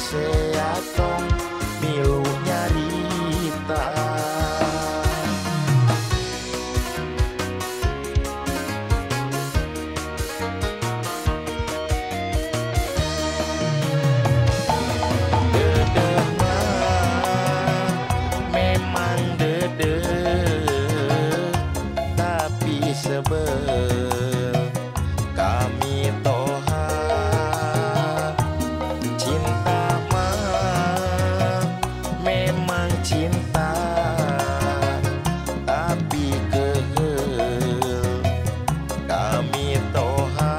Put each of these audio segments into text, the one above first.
seatong milu nyarita. Dedeh mah memang dedeh, tapi sebel kami toha. Cinta mah memang cinta, tapi kehel kami toha.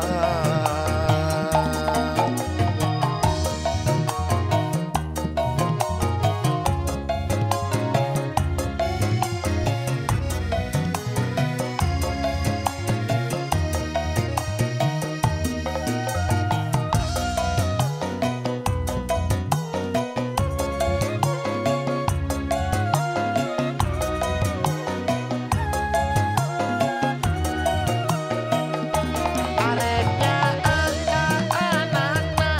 Areknya angka-anakna,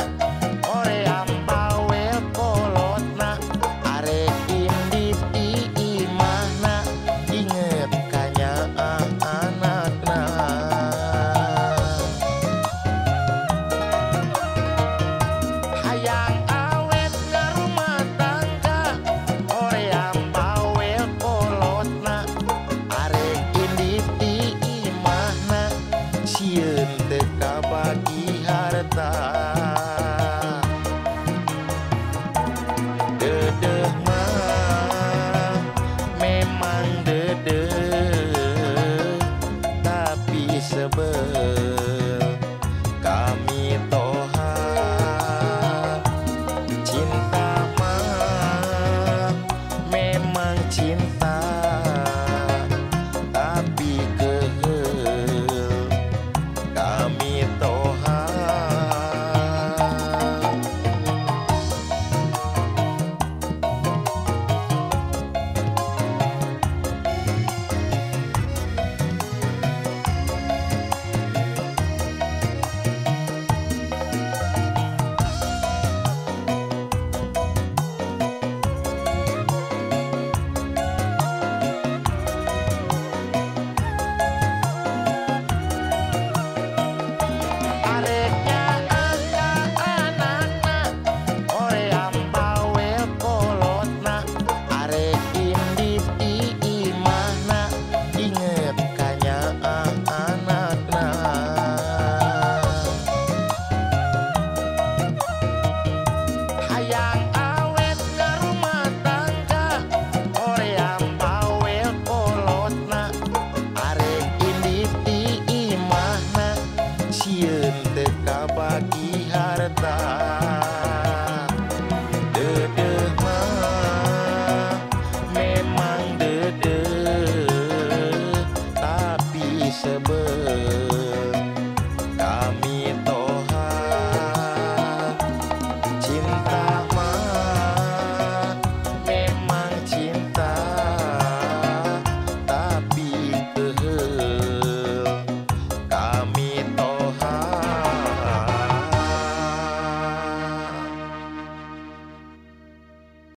oream bawel kolotna, arek indit imahna, inget kanyaan anakna. Hayang awet ngarumah tangga, oream bawel kolotna, arek indit imahna, sieun teu kabagi harta. Dedeh mah memang dedeh, tapi sebel kami toha. Cinta mah memang cinta, tapi kehel kami toha. Areknya angka-anakna, oream bawel kolotna, arek indit imahna, inget kanyaan anakna. Hayang awet ngarumah tangga, oream bawel kolotna, arek indit imahna, sieun teu kabagi harta. Dedeh mah memang dedeh, tapi sebel